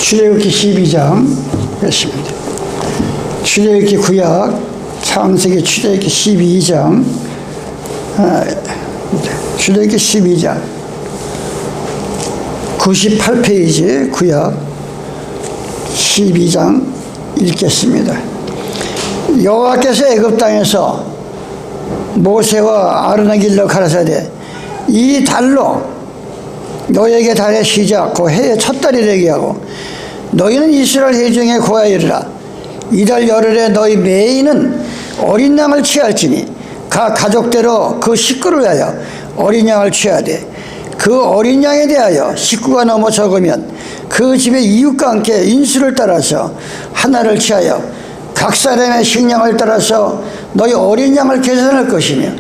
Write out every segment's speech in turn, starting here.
출애굽기 12장 였습니다. 출애굽기 구약, 창세기 출애굽기 12장, 출애굽기 12장 98페이지 구약 12장 읽겠습니다. 여호와께서 애굽 땅에서 모세와 아론에게 일러 가라사대 이 달로 너에게 달의 시작 그 해의 첫 달이 되게 하고 너희는 이스라엘 회 중에 고하여 이르라 이달 열흘에 너희 매인은 어린 양을 취할지니 각 가족대로 그 식구를 위하여 어린 양을 취하되 그 어린 양에 대하여 식구가 너무 적으면 그 집의 이웃과 함께 인수를 따라서 하나를 취하여 각 사람의 식량을 따라서 너희 어린 양을 계산할 것이며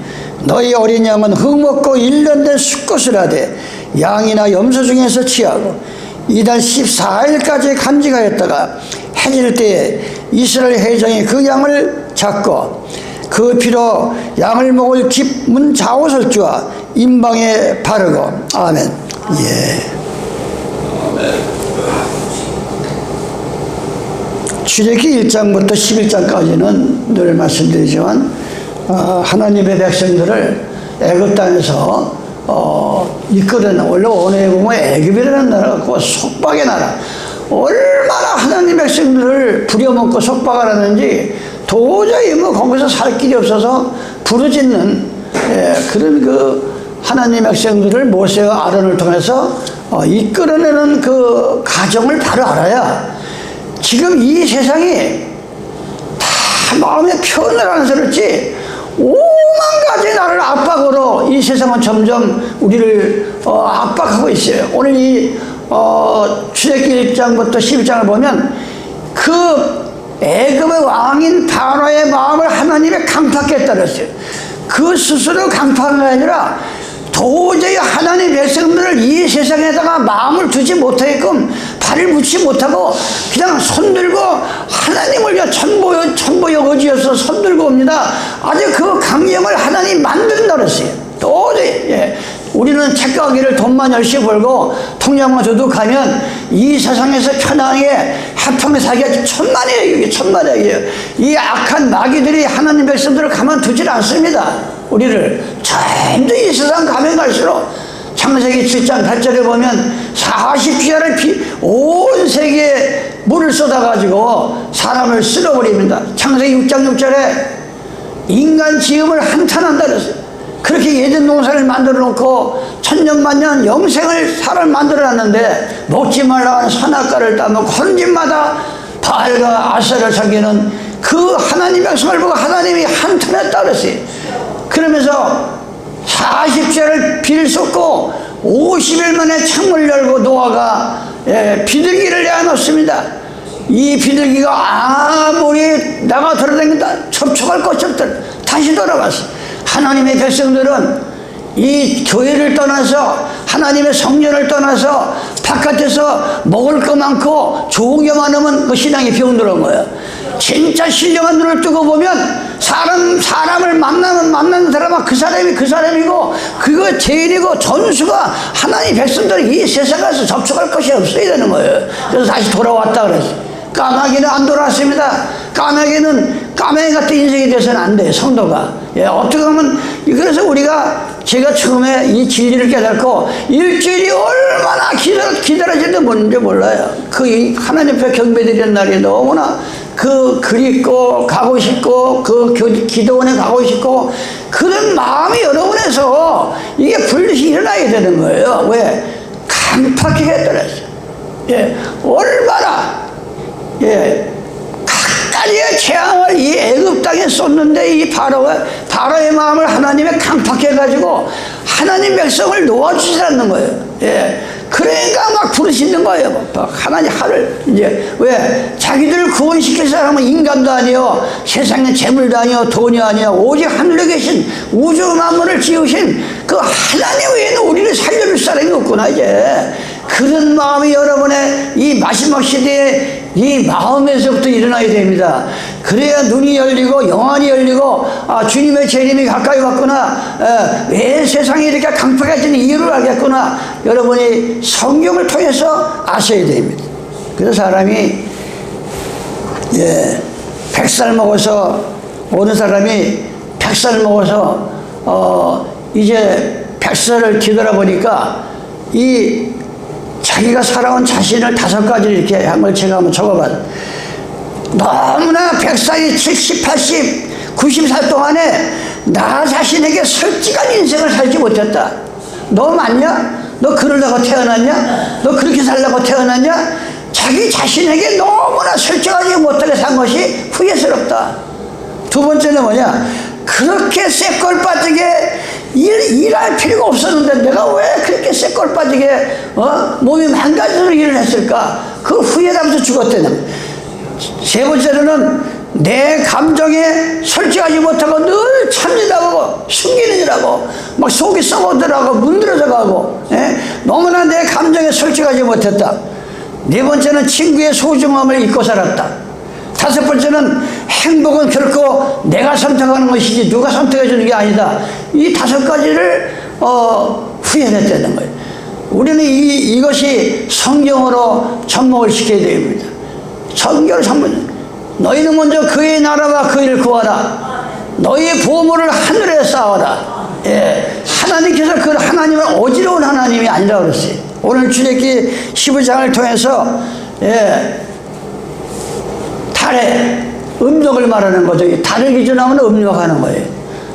너희 어린 양은 흙먹고 1년 된 수컷을 하되 양이나 염소 중에서 취하고 이달 14일까지 간직하였다가 해질 때에 이스라엘 회장이 그 양을 잡고 그 피로 양을 먹을 집 문 좌우설주와 임방에 바르고. 아멘. 예. 출애굽기 1장부터 11장까지는 늘 말씀드리지만 하나님의 백성들을 애굽 땅에서 이끌어낸, 원래 원어에 보면 애굽이라는 나라가 속박의 나라, 얼마나 하나님 백성들을 부려먹고 속박을 하는지 도저히 거기서 살 길이 없어서 부르짖는 그런 그 하나님 백성들을 모세와 아론을 통해서 이끌어내는 그 과정을 바로 알아야 지금 이 세상이 다 마음의 표현을 안 서렸지 오만 가지 나를 압박으로 이 세상은 점점 우리를 압박하고 있어요. 오늘 이 출애굽기 1장부터 12장을 보면 그 애굽의 왕인 바로의 마음을 하나님의 강팍했다 그랬어요. 그 스스로 강팍한 게 아니라 도저히 하나님 백성들을 이 세상에다가 마음을 두지 못하게끔 발을 붙이지 못하고 그냥 손들고 하나님을 위해 천보여 의지여서 손들고 옵니다. 아주 그 강령을 하나님 만든다 그랬어요. 도저히. 우리는 책가기를 돈만 열심히 벌고 통장만 도둑하면 이 세상에서 편하게 하평에 살기가 천만에요. 이 악한 마귀들이 하나님 백성들을 가만두질 않습니다. 우리를 점점 이 세상 가면 갈수록 창세기 7장 8절에 보면 40주야를 온 세계에 물을 쏟아가지고 사람을 쓸어버립니다. 창세기 6장 6절에 인간 지음을 한탄한다 그랬어요. 그렇게 예전 농사를 만들어 놓고 천년만년 영생을 사람 만들어 놨는데 먹지 말라는 선악과를 따먹고 하는 집마다 바알과 아세라를 섬기는 그 하나님 백성을 보고 하나님이 한탄했다 그랬어요. 그러면서 40주를 비를 쏟고 50일 만에 창문을 열고 노아가 비둘기를 내어놓습니다. 이 비둘기가 아무리 나가 돌아다닌다 접촉할 것이 없다 다시 돌아갔어. 하나님의 백성들은 이 교회를 떠나서 하나님의 성전을 떠나서 바깥에서 먹을 거 많고 좋은 게 많으면 그 신앙이 병들어온 거예요. 진짜 신령한 눈을 뜨고 보면 사람을 만나는 사람은 그 사람이고 그거 죄인이고 전수가 하나님 백성들이 이 세상에서 접촉할 것이 없어야 되는 거예요. 그래서 다시 돌아왔다 그랬어요. 까마귀는 안 돌아왔습니다. 까마귀 같은 인생이 돼서는 안 돼요, 성도가. 어떻게 하면, 그래서 제가 처음에 이 진리를 깨닫고 일주일이 얼마나 기다려지는지 뭔지 몰라요. 그 하나님 앞에 경배드리는 날이 너무나 그립고 가고 싶고 기도원에 가고 싶고 그런 마음이 여러분에서 이게 분리시 일어나야 되는 거예요. 왜? 강팍하게 했더랬어요. 얼마나 각가지의 재앙을 이 애굽 땅에 쏟는데 이 바로의 마음을 하나님의 강팍해가지고 하나님 백성을 놓아주지 않는 거예요. 그러니까 막 부르시는 거예요. 하나님 왜? 자기들을 구원시킬 사람은 인간도 아니요 세상의 재물도 아니요 돈이 아니요 오직 하늘에 계신 우주 만물을 지으신 그 하나님 외에는 우리를 살려줄 사람이 없구나. 이제 그런 마음이 여러분의 이 마지막 시대에 이 마음에서부터 일어나야 됩니다. 그래야 눈이 열리고 영안이 열리고 주님의 재림이 가까이 왔구나. 왜 세상이 이렇게 강팍해지는 이유를 알겠구나. 여러분이 성경을 통해서 아셔야 됩니다. 그래서 사람이 100살 먹어서 어느 사람이 100살 먹어서 이제 100살을 뒤돌아보니까 이 자기가 살아온 자신을 5가지 이렇게 한 걸 제가 한번 적어봤어요. 너무나 100살이 70, 80, 90살 동안에 나 자신에게 솔직한 인생을 살지 못했다. 너 맞냐? 너 그러려고 태어났냐? 너 그렇게 살려고 태어났냐? 자기 자신에게 너무나 솔직하지 못하게 산 것이 후회스럽다. 두 번째는 뭐냐? 그렇게 쇳골 빠지게 일할 필요가 없었는데 내가 왜 그렇게 쇳골 빠지게 몸이 망가져서 일을 했을까? 그 후회하면서 죽었다는. 세 번째로는 내 감정에 솔직하지 못하고 늘 참느라고 숨기는 일하고 막 속이 썩어들어가고 문드러져 가고 너무나 내 감정에 솔직하지 못했다. 네 번째는 친구의 소중함을 잊고 살았다. 다섯 번째는 행복은 결코 내가 선택하는 것이지 누가 선택해 주는 게 아니다. 이 5가지를 후회했다는 거예요. 우리는 이것이 성경으로 접목을 시켜야 됩니다. 성경을 접목. 너희는 먼저 그의 나라와 그 일을 구하라. 너희의 보물을 하늘에 쌓아라. 하나님께서 그 하나님은 어지러운 하나님이 아니라고 그랬어요. 오늘 출애굽기 15장을 통해서 달의 음력을 말하는 거죠. 달을 기준하면 음력하는 거예요.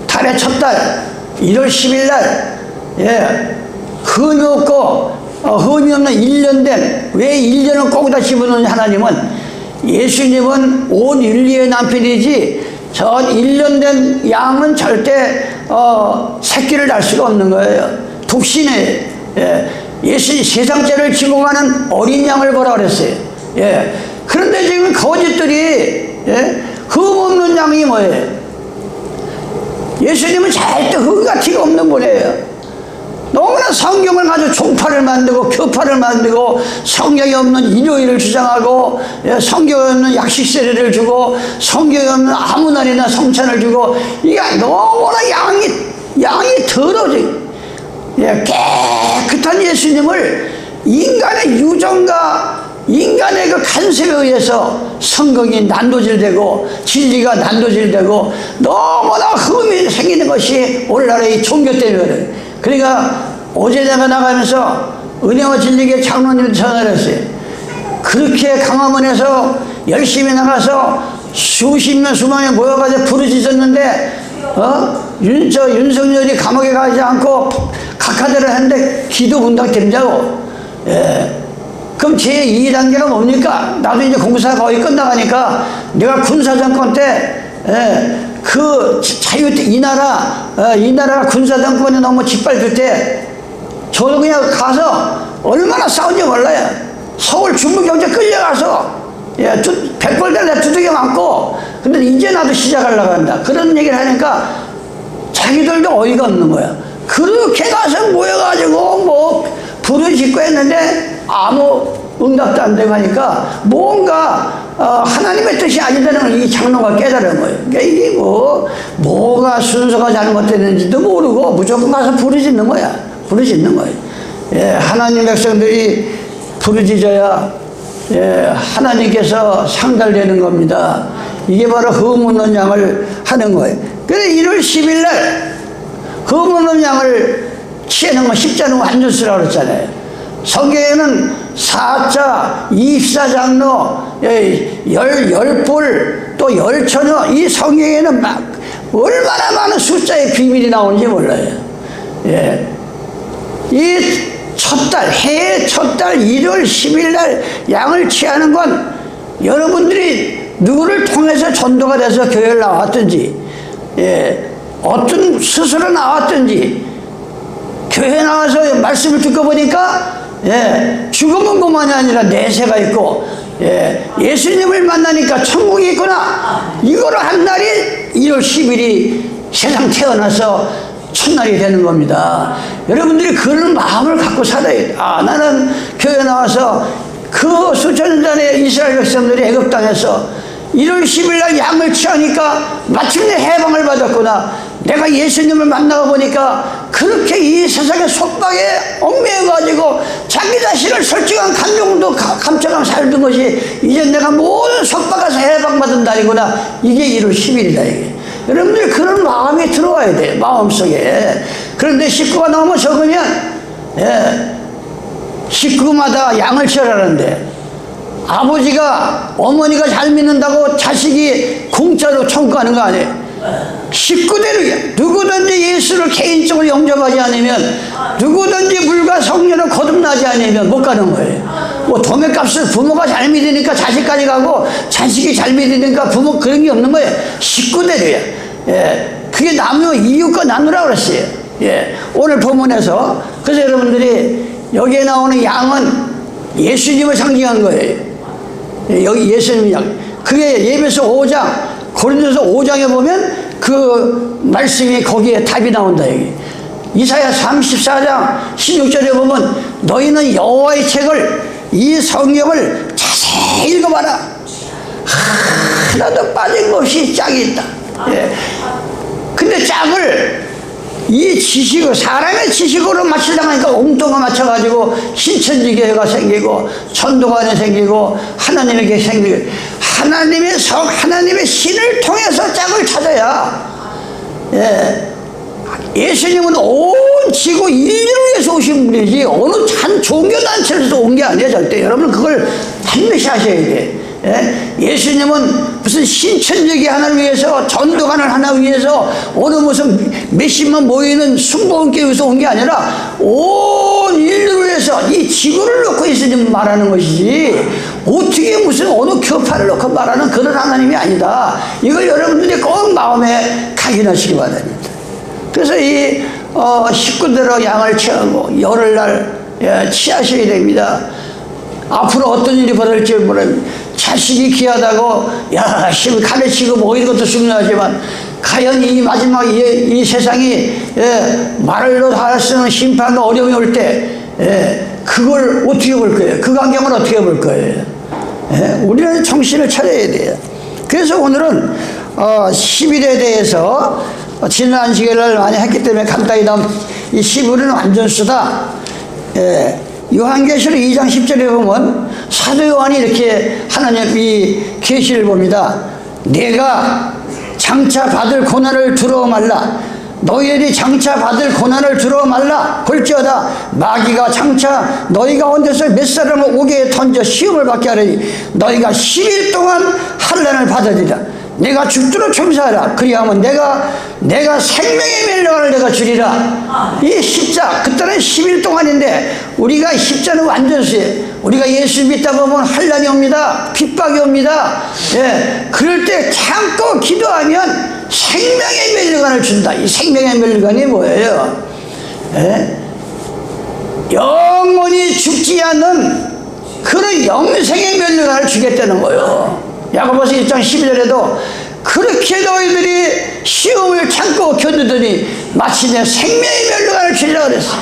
달의 첫 달 1월 10일 날 흠이 없고 흠이 없는 1년 된, 왜 1년을 거기다 집어넣는 하나님은 예수님은 온 인류의 남편이지 전 1년 된 양은 절대 새끼를 낳을 수가 없는 거예요. 독신에 예수님 세상죄를 지고 가는 어린 양을 보라 그랬어요. 그런데 지금 거짓들이 흠 없는 양이 뭐예요? 예수님은 절대 흠과 티가 없는 분이에요. 너무나 성경을 가지고 종파를 만들고 교파를 만들고 성경이 없는 일요일을 주장하고 성경이 없는 약식 세례를 주고 성경이 없는 아무 날이나 성찬을 주고 이게 너무나 양이 더러워져. 깨끗한 예수님을 인간의 유전과 인간의 그 간섭에 의해서 성경이 난도질되고 진리가 난도질되고 너무나 흠이 생기는 것이 오늘날의 이 종교 때문에. 그러니까 어제 내가 나가면서 은혜와 진리교회 장로님한테 전화를 했어요. 그렇게 강화문에서 열심히 나가서 수십 명 수만 명 모여가지고 부르짖었는데 윤석열이 감옥에 가지 않고 각하대를 했는데 기도 문답된다고. 그럼 제 2단계가 뭡니까? 나도 이제 공사 거의 끝나가니까 내가 군사정권 때 그 이 나라가 군사정권에 너무 짓밟힐 때 저도 그냥 가서 얼마나 싸운지 몰라요. 서울 중부경제 끌려가서 백골들 내 두들겨 맞고. 근데 이제 나도 시작하려고 한다. 그런 얘기를 하니까 자기들도 어이가 없는 거야. 그렇게 가서 모여가지고 뭐 부르짖고 했는데 아무 응답도 안 되고 하니까 뭔가 하나님의 뜻이 아니다는 걸 이 장로가 깨달은 거예요. 그러니까 이게 뭐가 순서가 잘못됐는지도 모르고 무조건 가서 부르짖는 거야. 부르짖는 거예요. 하나님 백성들이 부르짖어야 하나님께서 상달되는 겁니다. 이게 바로 흠 없는 양을 하는 거예요. 그래서 1월 10일 날 흠 없는 양을 취하는 건 십자는 완전 쓰라고 그랬잖아요. 성경에는 4자, 24장로, 10뿔, 또 10처녀, 이 성경에는 얼마나 많은 숫자의 비밀이 나오는지 몰라요. 이 첫달, 해의 첫달 1월 10일 날 양을 취하는 건 여러분들이 누구를 통해서 전도가 돼서 교회를 나왔든지, 어떤 스스로 나왔든지, 교회 나와서 말씀을 듣고 보니까 죽음은 그만이 아니라 내세가 있고 예수님을 만나니까 천국이 있구나. 이거를 한 날이 1월 10일이 세상 태어나서 첫날이 되는 겁니다. 여러분들이 그런 마음을 갖고 살아야 돼. 나는 교회 나와서 그 수천 년 전에 이스라엘 백성들이 애굽 땅에서 1월 10일 날 양을 취하니까 마침내 해방을 받았구나. 내가 예수님을 만나고 보니까 그렇게 이 세상의 속박에 얽매여가지고 자기 자신을 솔직한 감정도 감춰가며 살던 것이 이제 내가 모든 속박에서 해방받은 날이구나. 이게 1월 10일이다 이게. 여러분들 그런 마음이 들어와야 돼요. 마음속에. 그런데 식구가 너무 적으면 식구마다 양을 치라는데 아버지가 어머니가 잘 믿는다고 자식이 공짜로 청구하는 거 아니에요. 식구대로 누구든지 예수를 개인적으로 영접하지 않으면, 누구든지 물과 성령을 거듭나지 않으면 못 가는 거예요. 뭐 도매값을 부모가 잘 믿으니까 자식까지 가고 자식이 잘 믿으니까 부모 그런 게 없는 거예요. 식구대로야. 그게 나누어 이웃과 나누라고 그랬어요. 오늘 본문에서 그래서 여러분들이 여기에 나오는 양은 예수님을 상징한 거예요. 여기 예수님 양. 그게 예배서 5장 고린도서 5장에 보면 그 말씀이 거기에 답이 나온다 여기. 이사야 34장 16절에 보면 너희는 여호와의 책을 이 성경을 자세히 읽어봐라. 하나도 빠진 것 없이 짝이 있다. 근데 짝을 이 지식을 사람의 지식으로 맞추다가 엉뚱한 맞춰가지고 신천지교회가 생기고 천도관이 생기고 하나님에게 생기고 하나님의 신을 통해서 짝을 찾아야. 예수님은 온 지구 인류를 위해서 오신 분이지 어느 한 종교단체에서 온 게 아니에요. 절대. 여러분 그걸 반드시 하셔야 돼. 예수님은 무슨 신천지교 하나를 위해서 전도관을 하나 위해서 어느 무슨 몇십만 모이는 순복음교회 위해서 온 게 아니라 온 인류를 위해서 이 지구를 놓고 예수님 말하는 것이지 어떻게 무슨 어느 교파를 놓고 말하는 그런 하나님이 아니다. 이걸 여러분들이 꼭 마음에 각인하시기 바랍니다. 그래서 이 식구대로 양을 취하고 열흘날 취하셔야 됩니다. 앞으로 어떤 일이 벌어질지 모릅니다. 자식이 귀하다고 열심히 가르치고 뭐 이런 것도 중요하지만 과연 이 마지막 이 세상이 말로 다 할 수 있는 심판과 어려움이 올 때 그걸 어떻게 볼 거예요? 그 광경을 어떻게 볼 거예요? 우리는 정신을 차려야 돼요. 그래서 오늘은 10일에 대해서 지난 시간을 많이 했기 때문에 간단히 이 10일은 완전수다. 요한계시록 2장 10절에 보면 사도 요한이 이렇게 하나님 이 계시를 봅니다. 내가 장차 받을 고난을 두려워 말라. 너희들이 장차 받을 고난을 두려워 말라. 볼지어다 마귀가 장차 너희 가운데서 몇 사람을 옥에 던져 시험을 받게 하리니 너희가 10일 동안 환난을 받으리라. 내가 죽도록 청사하라. 그리하면 내가 생명의 멸류관을 내가 주리라. 이 십자 그때는 10일 동안인데 우리가 십자는 완전수예요. 우리가 예수 믿다 보면 환난이 옵니다. 핍박이 옵니다. 그럴 때 참고 기도하면 생명의 멸류관을 준다. 이 생명의 멸류관이 뭐예요? 영원히 죽지 않는 그런 영생의 멸류관을 주겠다는 거예요. 야고보서 1장 12절에도 그렇게 너희들이 시험을 참고 견디더니 마침내 생명의 멸류관을 주리라 그랬어.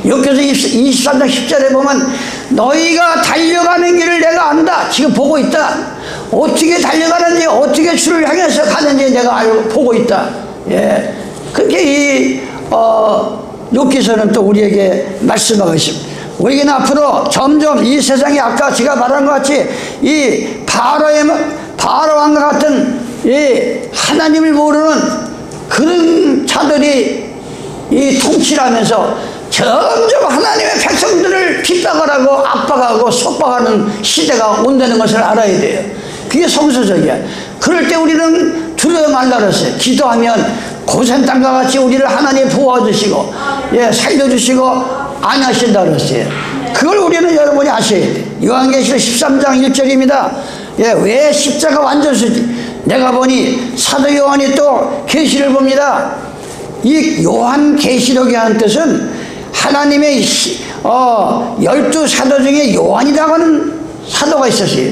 욥기서 23장 10절에 보면 너희가 달려가는 길을 내가 안다. 지금 보고 있다. 어떻게 달려가는지 어떻게 주를 향해서 가는지 내가 알고 보고 있다. 그렇게 이 욥기서는 또 우리에게 말씀하고 있습니다. 우리는 앞으로 점점 이 세상에 아까 제가 말한 것 같이 이 바로 왕과 같은 이 하나님을 모르는 그런 자들이 이 통치를 하면서 점점 하나님의 백성들을 핍박을 하고 압박하고 속박하는 시대가 온다는 것을 알아야 돼요. 그게 성서적이야. 그럴 때 우리는 두려워 말라 그랬어요. 기도하면 고센 땅과 같이 우리를 하나님 보호해주시고 살려주시고 안하신다 그랬어요. 그걸 우리는 여러분이 아셔야 돼요. 요한계시록 13장 1절입니다. 왜 십자가 완전수지? 내가 보니 사도 요한이 또 계시를 봅니다. 이 요한 계시록의 한 뜻은 하나님의 12사도 중에 요한이라고 하는 사도가 있었어요.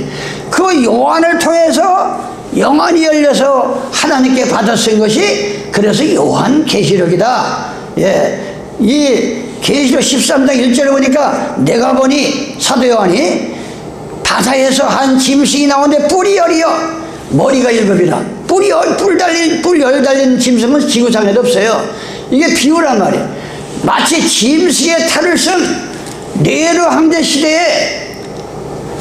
그 요한을 통해서 영안이 열려서 하나님께 받아 쓴 것이 그래서 요한 계시록이다. 이 계시록 13장 1절에 보니까 내가 보니 사도 요한이 바다에서 한 짐승이 나오는데 뿔이 열이요 머리가 7이라 뿔 달린 짐승은 지구상에도 없어요. 이게 비유란 말이에요. 마치 짐승의 탈을 쓴 네로 황제 시대에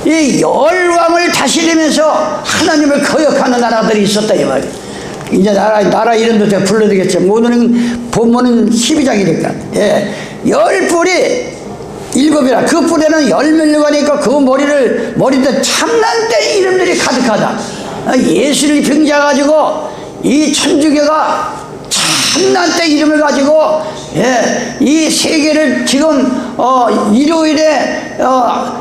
이 열왕을 다스리면서 하나님을 거역하는 나라들이 있었다 이 말이에요. 이제 나라 이름도 제가 불러드리겠죠. 오늘은 본문은 12장이니까. 예. 열 뿔이 7이라. 그 뿔에는 10멸류관이 있고 그 머리도 참난 때 이름들이 가득하다. 예수를 병자가지고 이 천주교가 참난 때 이름을 가지고 이 세계를 지금 일요일에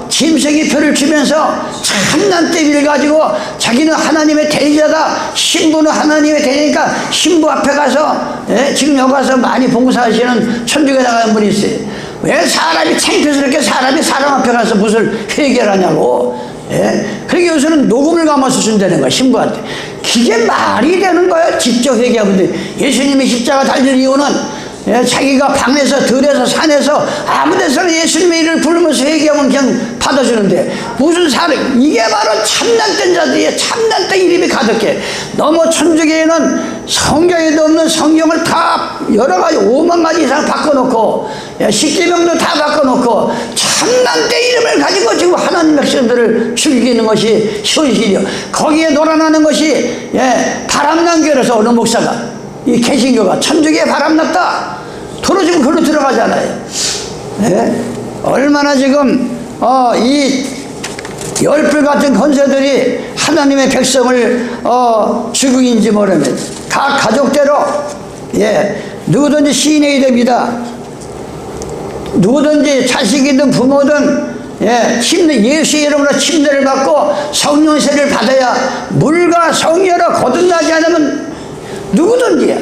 짐승이 표를 주면서 참난 때 일을 가지고 자기는 하나님의 대리자다, 신부는 하나님의 대리니까 신부 앞에 가서 지금 여기 가서 많이 봉사하시는 천주교 나가는 분이 있어요. 왜 사람이 창피스럽게 사람이 사람 앞에 가서 무슨 회개를 하냐고. 그러니까 요새는 녹음을 감아서 준다는 거야, 신부한테. 그게 말이 되는 거예요. 직접 회개하면. 예수님이 십자가 달릴 이유는 자기가 방에서 들에서 산에서 아무 데서나 예수님의 이름을 부르면서 회개하면 그냥 받아주는데 무슨 사람, 이게 바로 참난된 자들이에요. 참난된 이름이 가득해. 너무 천주교에는 성경에도 없는 성경을 다 여러 가지 5만 가지 이상 바꿔놓고 십계명도 다 바꿔놓고 참난된 이름을 가지고 지금 하나님 백성들을 죽이는 것이 현실이요. 거기에 놀아나는 것이 바람난 교라서 어느 목사가 이 개신교가 천주교에 바람났다. 도로 지금 그걸로 들어가잖아요. 얼마나 지금 이 열불 같은 권세들이 하나님의 백성을 죽이는지 모르면 각 가족대로 누구든지 시인해야 됩니다. 누구든지 자식이든 부모든 예수의 이름으로 침례를 받고 성령세를 받아야 물과 성령으로 거듭나지 않으면 누구든지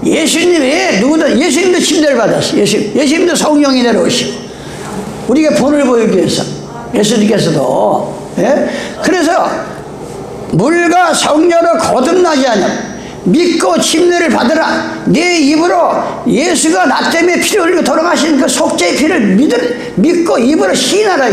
예수님이 누구든 예수님도 침례를 받았어요. 예수님도 성령이 내려오시고 우리가 본을 보이기 위해서 예수님께서도 그래서 물과 성령으로 거듭나지 않으면 믿고 침례를 받으라. 내 입으로 예수가 나 때문에 피를 흘리고 돌아가신 그 속죄의 피를 믿고 입으로 시인하라.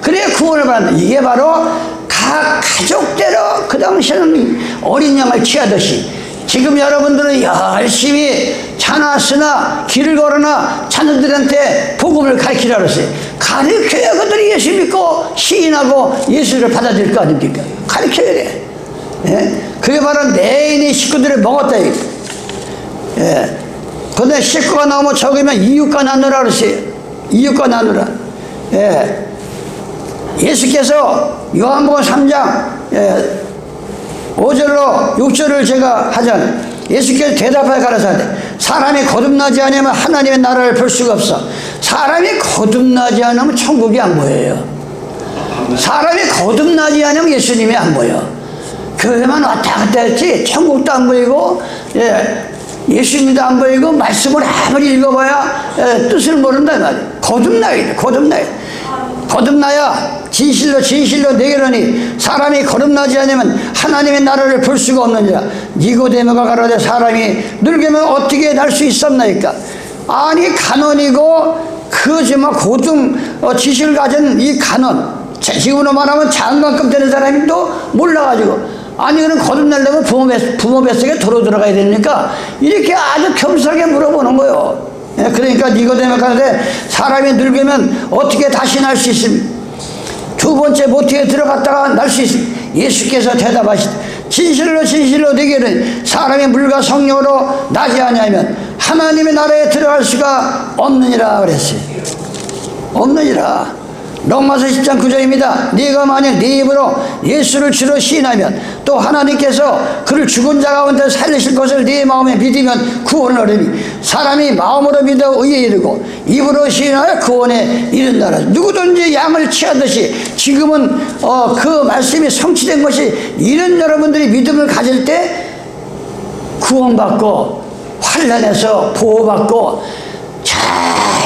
그래야 구원을 받는다. 이게 바로 각 가족대로 그 당시에는 어린 양을 취하듯이 지금 여러분들은 열심히 차나 쓰나 길을 걸으나 자녀들한테 복음을 가르치라 그랬어요. 가르쳐야 그들이 예수 믿고 시인하고 예수를 받아들일 거 아닙니까? 가르쳐야 돼. 그게 바로 내 인의 식구들을 먹었다. 근데 식구가 너무 적으면 이웃과 나누라 그랬어요. 이웃과 나누라. 예수께서 요한복음 3장 5절로 6절을 제가 하잖아요. 예수께서 대답하여 가라사대 사람이 거듭나지 않으면 하나님의 나라를 볼 수가 없어. 사람이 거듭나지 않으면 천국이 안 보여요. 사람이 거듭나지 않으면 예수님이 안 보여. 교회만 왔다 갔다 했지 천국도 안 보이고 예수님도 안 보이고 말씀을 아무리 읽어봐야 뜻을 모른다 이 말이에요. 거듭나야 돼. 거듭나야 진실로 내게로니 사람이 거듭나지 않으면 하나님의 나라를 볼 수가 없느니라. 니고데모가 가로되 사람이 늙으면 어떻게 날 수 있었나이까. 아니 간원이고 그지만 고등 지식을 가진 이 간원, 지금으로 말하면 장관급 되는 사람이 또 몰라가지고 아니 그럼 거듭나려면 부모 뱃속에 도로 들어가야 되니까 이렇게 아주 겸손하게 물어보는 거예요. 그러니까 니고데모가 가로되 사람이 늙으면 어떻게 다시 날 수 있습니까? 두 번째 모태에 들어갔다가 날 수 있습니다. 예수께서 대답하시되 진실로 너희에게는 사람이 물과 성령으로 나지 아니하면 하나님의 나라에 들어갈 수가 없느니라 그랬어요. 없느니라. 로마서 10장 9절입니다. 네가 만약 네 입으로 예수를 주로 시인하면 또 하나님께서 그를 죽은 자 가운데 살리실 것을 네 마음에 믿으면 구원을 얻으니 사람이 마음으로 믿어 의에 이르고 입으로 시인하여 구원에 이른다라. 누구든지 양을 취하듯이 지금은 그 말씀이 성취된 것이 이런 여러분들이 믿음을 가질 때 구원받고 환난에서 보호받고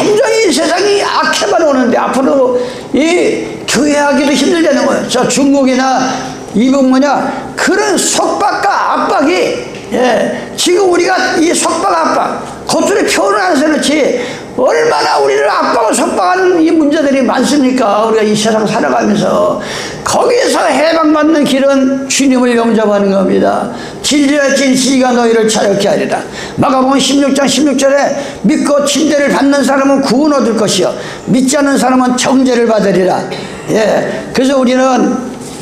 완전히 세상이 악해만 오는데 앞으로 이 교회하기도 힘들다는 거예요. 저 중국이나 이북 그런 속박과 압박이 지금 우리가 이 속박 압박 겉으로 표현을 안 해서 그렇지 얼마나 우리를 압박하고 속박하는 이 문제들이 많습니까? 우리가 이 세상 살아가면서. 거기에서 해방받는 길은 주님을 영접하는 겁니다. 진리의 진리가 너희를 자유케 하리라. 마가복음 16장 16절에 믿고 침례를 받는 사람은 구원 얻을 것이요 믿지 않는 사람은 정죄를 받으리라. 예, 그래서 우리는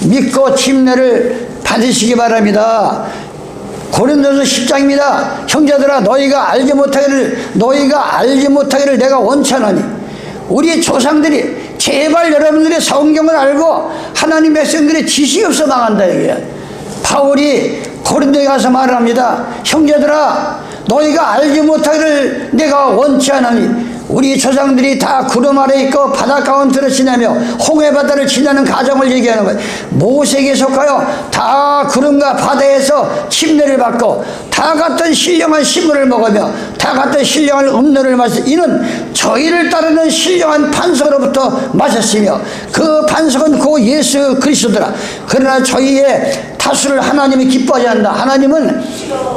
믿고 침례를 받으시기 바랍니다. 고린도서 10장입니다. 형제들아 너희가 알지 못하기를 내가 원치 않으니 우리 조상들이 제발 여러분들이 성경을 알고 하나님 백성들이 지식이 없어 망한다 이게. 바울이 고린도에 가서 말합니다. 형제들아 너희가 알지 못하기를 내가 원치 않으니 우리 조상들이 다 구름 아래 있고 바다 가운데를 지나며 홍해 바다를 지나는 가정을 얘기하는 거예요. 모세에게 속하여 다 구름과 바다에서 침례를 받고 다 같은 신령한 식물을 먹으며 다 같은 신령한 음료를 마시 이는 저희를 따르는 신령한 반석으로부터 마셨으며 그 반석은 고 예수 그리스도라. 그러나 저희의 다수를 하나님이 기뻐하지 않는다. 하나님은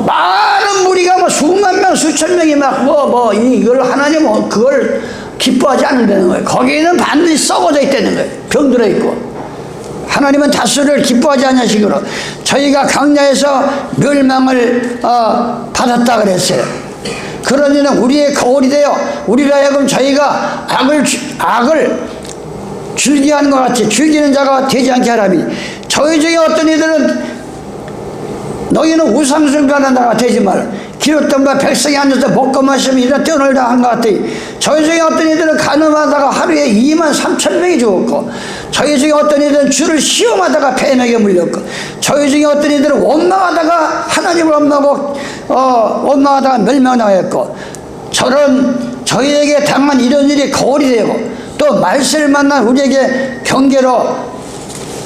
많은 무리가 뭐 수만 명 수천 명이 막 이걸 하나님은 그걸 기뻐하지 않는다는 거예요. 거기에는 반드시 썩어져 있다는 거예요. 병들어 있고. 하나님은 다수를 기뻐하지 않는 식으로 저희가 강야에서 멸망을 받았다 그랬어요. 그러니는 우리의 거울이 되어 우리로 하여금 저희가 악을 즐기하는 것 같이 즐기는 자가 되지 않게 하라니 저희 중에 어떤 이들은 너희는 우상숭배하는 자가 되지 말라. 기록된 바 백성이 앉아서 먹고 마시며 이런 뛰어놀다 한 것 같으니 저희 중에 어떤 이들은 가늠하다가 하루에 23,000명이 죽었고 저희 중에 어떤 이들은 주를 시험하다가 뱀에게 물렸고 저희 중에 어떤 이들은 원망하다가 하나님을 원망하다가 멸망당했고 저희에게 당한 이런 일이 거울이 되고 또 말세를 만난 우리에게 경계로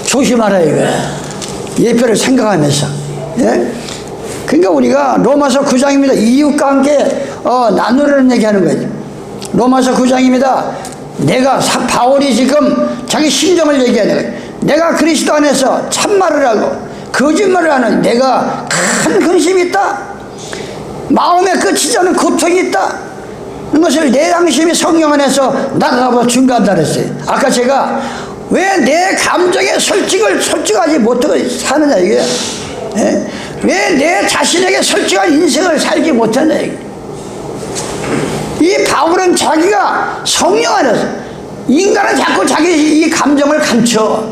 조심하라 이거야. 예표를 생각하면서. 예? 그러니까 우리가 로마서 9장입니다. 이웃과 함께 나누려는 얘기하는 거죠. 로마서 9장입니다. 바울이 지금 자기 심정을 얘기하는 거예요. 내가 그리스도 안에서 참말을 하고 거짓말을 하는 내가 큰 근심이 있다. 마음의 끝이지 않은 고통이 있다. 그것을 내 양심이 성령 안에서 나가고 증거한다 그랬어요. 아까 제가 왜 내 감정에 솔직하지 못하고 사느냐 이게. 예? 왜 내 자신에게 솔직한 인생을 살지 못하냐 이게. 이 바울은 자기가 성령 안에서 인간은 자꾸 자기 이 감정을 감춰.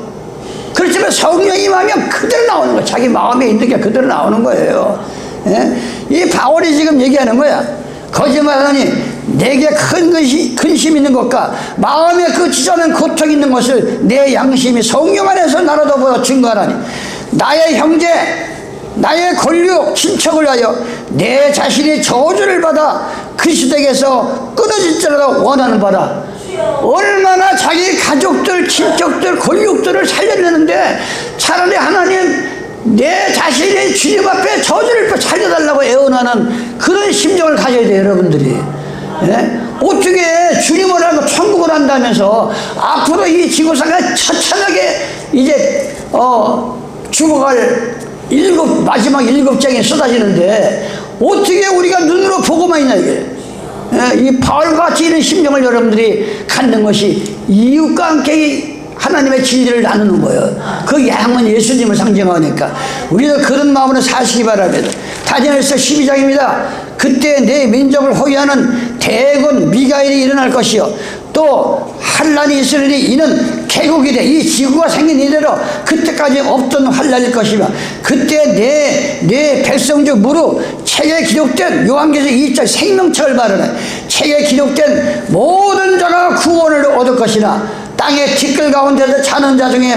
그렇지만 성령이 임하면 그대로 나오는 거야. 자기 마음에 있는 게 그대로 나오는 거예요. 예? 이 바울이 지금 얘기하는 거야. 거짓말하니 내게 큰 근심 있는 것과 마음에 끝이지 않은 고통 있는 것을 내 양심이 성령 안에서 나라도 보여 증거하라니 나의 형제 나의 권력 친척을 하여 내 자신이 저주를 받아 그리스도에게서 끊어질지라도 원하는 바다. 얼마나 자기 가족들 친척들 권력들을 살려내는데 차라리 하나님 내 자신이 주님 앞에 저주를 살려달라고 애원하는 그런 심정을 가져야 돼요 여러분들이. 예? 어떻게 주님을 알고 천국을 한다면서 앞으로 이 지구상에 처참하게 이제 죽어갈 마지막 7장이 쏟아지는데 어떻게 우리가 눈으로 보고만 있냐 이게. 예? 이 바울같이 이런 심정을 여러분들이 갖는 것이 이웃과 함께 하나님의 진리를 나누는 거예요. 그 양은 예수님을 상징하니까 우리도 그런 마음으로 사시기 바랍니다. 다니엘서 12장입니다. 그때 내 민족을 호위하는 대군 미가엘이 일어날 것이요 또 환란이 있으리니 이는 개국이 돼. 이 지구가 생긴 이대로 그때까지 없던 환란일 것이며 그때 내 백성 중 무릇 책에 기록된 요한계시록 2장 생명책을 말하네. 책에 기록된 모든 자가 구원을 얻을 것이나 땅의 티끌 가운데서 자는 자 중에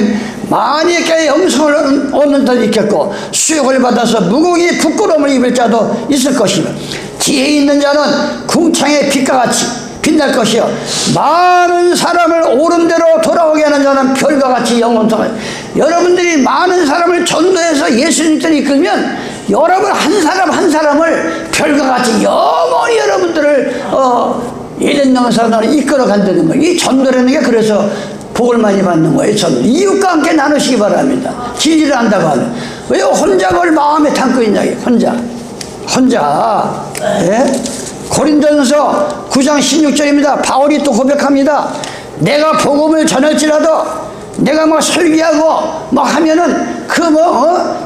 만약에 영성을 얻는 자도 있겠고 수욕을 받아서 무궁히 부끄러움을 입을 자도 있을 것이며 지혜 있는 자는 궁창의 빛과 같이 빛날 것이요 많은 사람을 옳은 대로 돌아오게 하는 자는 별과 같이 영원성을. 여러분들이 많은 사람을 전도해서 예수님께로 이끌면 여러분 한 사람 한 사람을 별과 같이 영원히 여러분들을 예전 영상으로 이끌어 간다는 거예요. 이 전도라는 게 그래서 복을 많이 받는 거예요. 전도. 이웃과 함께 나누시기 바랍니다. 진리를 안다고 하면. 왜 혼자 그걸 마음에 담고 있냐, 혼자. 예? 고린도전서 9장 16절입니다. 바울이 또 고백합니다. 내가 복음을 전할지라도 내가 막 설교하고 막 하면은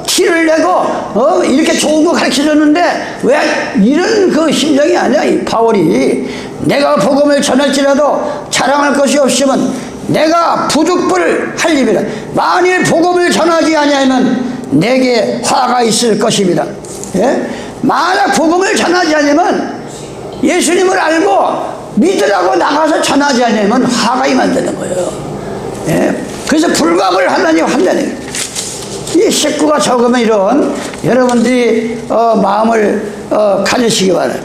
티를 내고 이렇게 좋은 거 가르쳐 줬는데 왜 이런 그 심정이 아니야. 이 바울이 내가 복음을 전할지라도 자랑할 것이 없으면 내가 부득불 할림이라. 만일 복음을 전하지 아니하면 내게 화가 있을 것입니다. 예? 만약 복음을 전하지 않으면 예수님을 알고 믿으라고 나가서 전하지 않으면 화가 임한다는 거예요. 예? 그래서 불갑을 하나님 한다는 거예요. 이 식구가 적으면 이런 여러분들이 마음을 가지시기 바라요.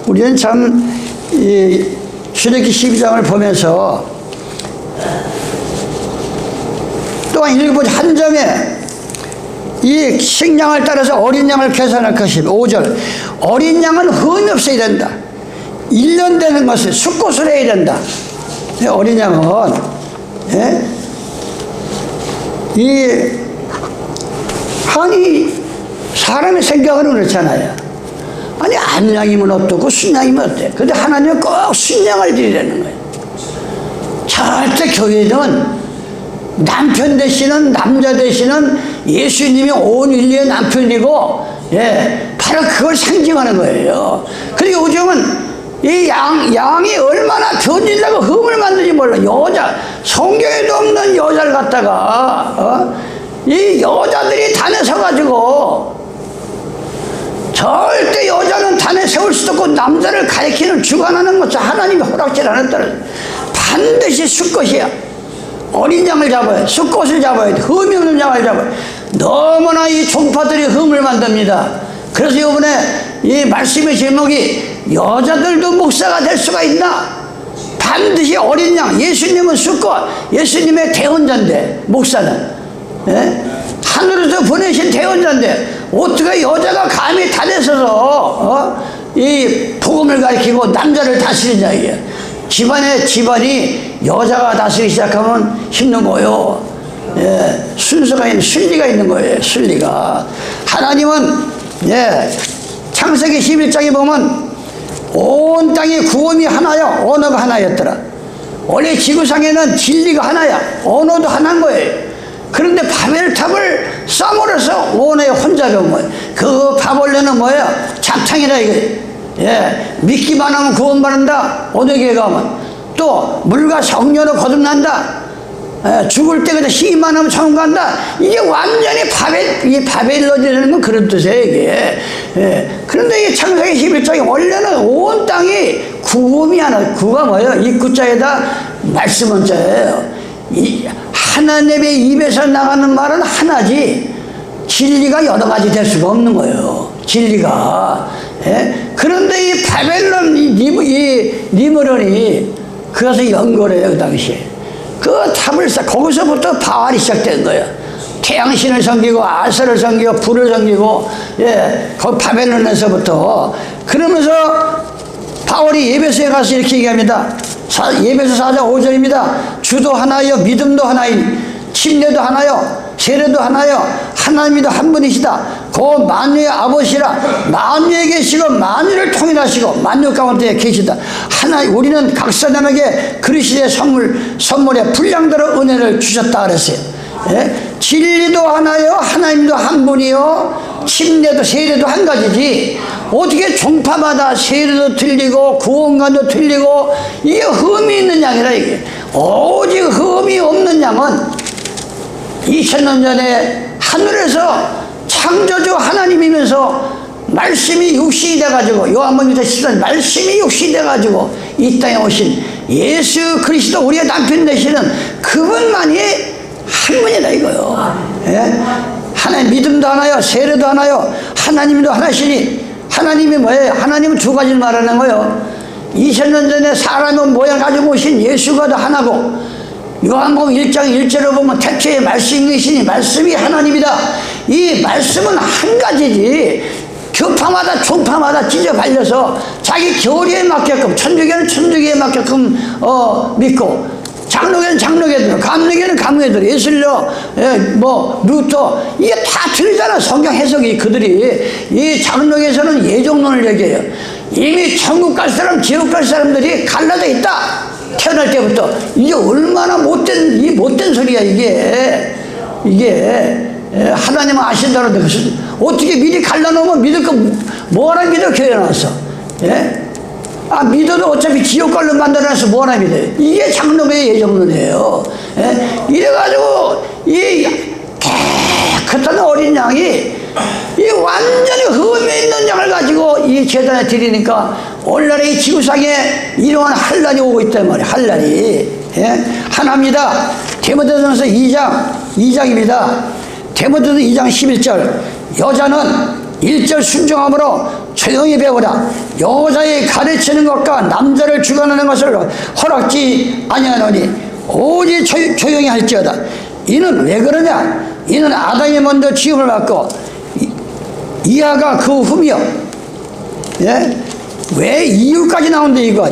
우리는 참 이 출애굽기 12장을 보면서 또한 읽어보자. 한 점에 이 식량을 따라서 어린 양을 계산할 것입니다. 5절 어린 양은 흠이 없어야 된다. 1년 되는 것을 숫꽃을 해야 된다. 어린 양은 아니 사람의 생각은 그렇잖아요. 아니 암양이면 어떻고 순양이면 어때? 근데 하나님은 꼭 순양을 드리라는 거예요. 절대 교회는 남편 되시는 남자 되시는 예수님이 온 인류의 남편이고 바로 그걸 상징하는 거예요. 그리고 요즘은 이 양이 얼마나 변질되고 흠을 만드는지 몰라. 여자 성경에도 없는 여자를 갖다가 이 여자들이 단에 서가지고 절대 여자는 단에 세울 수도 없고 남자를 가리키는 주관하는 것은 하나님이 허락질 않았다는. 반드시 숫것이야. 어린 양을 잡아야 돼. 숫것을 잡아야 돼. 흠이 없는 양을 잡아야 돼. 너무나 이 종파들이 흠을 만듭니다. 그래서 이번에 이 말씀의 제목이 여자들도 목사가 될 수가 있나? 반드시 어린 양. 예수님은 숫것, 예수님의 대언자인데 목사는 하늘에서 보내신 대언자인데 어떻게 여자가 감히 단에 서서 이 복음을 가리키고 남자를 다스리냐. 이게 집안이 여자가 다스리기 시작하면 힘든 거예요. 순서가 있는, 순리가 있는 거예요. 순리가. 하나님은 창세기 11장에 보면 온 땅의 구원이 하나요, 언어가 하나였더라. 원래 지구상에는 진리가 하나야, 언어도 하나인 거예요. 그런데 바벨탑을 쌓음으로써 원의 혼잡인 거예요. 그 바벨론은 뭐예요? 잡탕이라 이거예요. 믿기만 하면 구원받는다. 어느 교회 가면 또 물과 성령으로 거듭난다. 죽을 때 그냥 시기만 하면 천국 간다. 이게 완전히 이 바벨론이라는 건 그런 뜻이에요, 이게. 그런데 이 창세기 11장에 원래는 온 땅이 구음이 하나, 구가 뭐예요? 이 구자에다 말씀 원자예요. 하나님의 입에서 나가는 말은 하나지 진리가 여러 가지 될 수가 없는 거예요. 진리가. 그런데 이 바벨론, 이 니므론이 그것을 연결해요, 그 당시에. 그 탑을 쌓, 거기서부터 바알이 시작된 거예요. 태양신을 섬기고 아세를 섬기고 불을 섬기고 거기 바벨론에서부터. 그러면서 바울이 예배소에 가서 이렇게 얘기합니다. 예배소 4장 5절입니다. 주도 하나요, 믿음도 하나인, 침례도 하나요, 세례도 하나요, 하나님이도 한 분이시다. 그 만유의 아버지라. 만유에 계시고 만유를 통일하시고 만유 가운데 계시다. 우리는 각 사람에게 그리스도의 선물에 분량대로 은혜를 주셨다 그랬어요. 진리도 하나요, 하나님도 한 분이요, 침례도 세례도 한 가지지. 어떻게 종파마다 세례도 틀리고 구원관도 틀리고. 이게 흠이 있는 양이라. 이게 오직 흠이 없는 양은 2000년 전에 하늘에서 창조주 하나님이면서 말씀이 육신이 돼가지고, 요한복음에서 시선 말씀이 육신이 돼가지고 이 땅에 오신 예수 그리스도, 우리의 남편 되시는 그분만이 한 분이다 이거요. 하나님 믿음도 하나요, 세례도 하나요, 하나님도 하나시니. 하나님이 뭐예요? 하나님은 두 가지를 말하는 거예요. 2000년 전에 사람의 모양 가지고 오신 예수가 다 하나고, 요한복음 1장 1절을 보면 태초에 말씀이 계시니 말씀이 하나님이다. 이 말씀은 한 가지지 교파마다 종파마다 찢어 발려서 자기 교리에 맞게끔, 천주교는 천주교에 맞게끔 믿고, 장로교는 장로교대로, 감리교는 감리교대로, 예술료, 루터, 이게 다 틀리잖아. 성경 해석이. 그들이 이 장로교에서는 예정론을 얘기해요. 이미 천국 갈 사람, 지옥 갈 사람들이 갈라져 있다. 태어날 때부터. 이게 얼마나 못된 소리야, 이게. 하나님은 아신다는데, 어떻게 미리 갈라놓으면 믿을 거, 뭐하나 믿어, 교회 나와서. 예? 믿어도 어차피 지옥 갈로 만들어놔서 뭐하나 믿어요. 이게 장로교의 예정론이에요. 예? 이래가지고, 이 깨끗한 어린 양이, 이 완전히 흠이 있는 양을 가지고 이 제단에 드리니까 오늘날에 이 지구상에 이러한 환란이 오고 있단 말이에요. 환란이. 예? 하나입니다. 디모데전서 2장입니다. 디모데전서 2장 11절. 여자는 1절 순종함으로 조용히 배우라. 여자의 가르치는 것과 남자를 주관하는 것을 허락지 아니하노니 오직 조용히 할지어다. 이는 왜 그러냐? 이는 아담이 먼저 지음을 받고 이하가 그 후며. 예? 왜 이유까지 나온대 이거.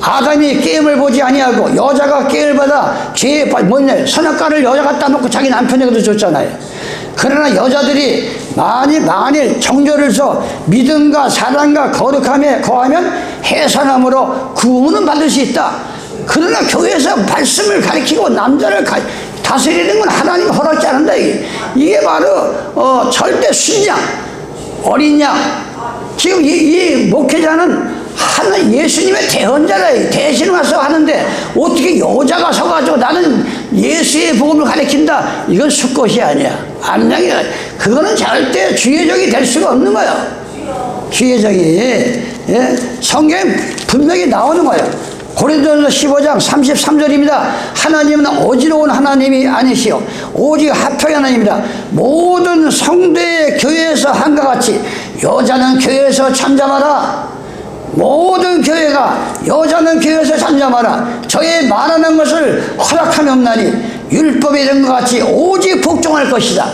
아담이 게임을 보지 아니하고 여자가 게임을 받아 죄에 뭐냐, 선악과를 여자가 따놓고 자기 남편에게도 줬잖아요. 그러나 여자들이 만일 정죄를 서 믿음과 사랑과 거룩함에 거하면 해산함으로 구원은 받을 수 있다. 그러나 교회에서 말씀을 가르치고 남자를 다스리는 건 하나님 허락지 않는다. 이게 바로 절대 순양, 어린 양. 지금 이 목회자는 예수님의 대언자라. 대신 와서 하는데 어떻게 여자가 서가지고 나는 예수의 복음을 가르친다. 이건 수컷이 아니야. 암양이야. 그거는 절대 주의적이 될 수가 없는 거야. 주의적이. 예? 성경에 분명히 나오는 거예요. 고린도전서 15장 33절입니다. 하나님은 어지러운 하나님이 아니시오. 오직 합평의 하나님이다. 모든 성도의 교회에서 한과 같이 여자는 교회에서 잠잠하라. 모든 교회가 여자는 교회에서 잠잠하라. 저의 말하는 것을 허락함이 없나니 율법에 이런 것 같이 오직 복종할 것이다.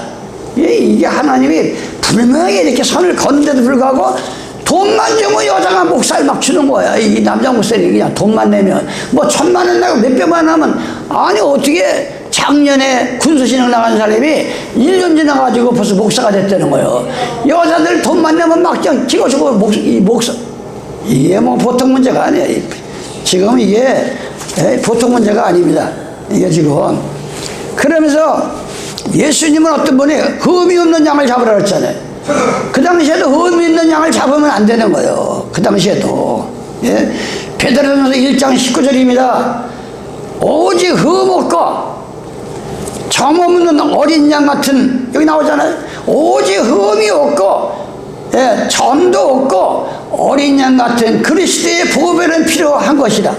이게 하나님이 분명히 이렇게 선을 걷는데도 불구하고 돈만 주면 여자가 목살 막 주는 거야. 이 남자 목살이 그냥 돈만 내면 뭐 1,000만 원 내고 몇백만 원 하면, 아니 어떻게 작년에 군수신앙 나간 사람이 1년 지나가지고 벌써 목사가 됐다는 거예요. 여자들 돈만 내면 막 그냥 찍어주고 목사. 이게 뭐 보통 문제가 아니에요. 지금 이게 보통 문제가 아닙니다. 이게 지금. 그러면서 예수님은 어떤 분이 흠이 없는 양을 잡으라 그랬잖아요. 그 당시에도 흠이 있는 양을 잡으면 안 되는 거예요. 그 당시에도. 예? 베드로전서 1장 19절입니다. 오직 흠 없고 점 없는 어린 양 같은, 여기 나오잖아요. 오직 흠이 없고, 예, 점도 없고 어린 양 같은 그리스도의 보배는 필요한 것이다.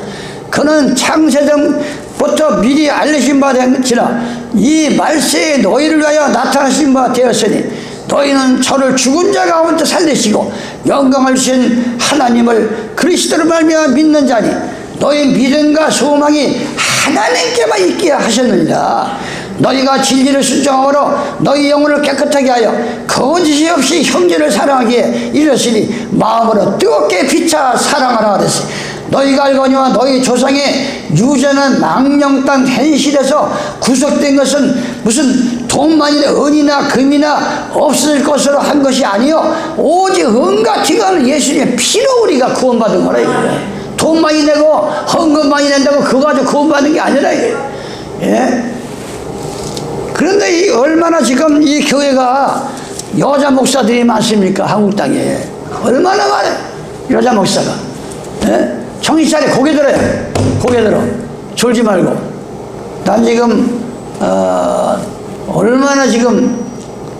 그는 창세전부터 미리 알려진 바 된지라 이 말세에 너희를 위하여 나타나신 바 되었으니 너희는 저를 죽은 자 가운데 살리시고 영광을 주신 하나님을 그리스도로 말미암아 믿는 자니 너희 믿음과 소망이 하나님께만 있게 하셨느니라. 너희가 진리를 순종하므로 너희 영혼을 깨끗하게 하여 거짓이 없이 형제를 사랑하기에 이르시니 마음으로 뜨겁게 피차 사랑하라 하랬으니 너희가 알거니와 너희 조상의 유전한 망령 땅 현실에서 구속된 것은 무슨 돈만이나 은이나 금이나 없을 것으로 한 것이 아니요 오직 은과 티가 나는 예수님의 피로 우리가 구원받은 거라 이거예요. 돈 많이 내고 헌금 많이 낸다고 그거 가지고 구원받는 게 아니라 이게. 예? 그런데 이 얼마나 지금 이 교회가 여자 목사들이 많습니까? 한국 땅에 얼마나 많아요. 여자 목사가. 예? 정신 차려. 고개 들어요. 고개 들어. 졸지 말고. 난 지금 얼마나 지금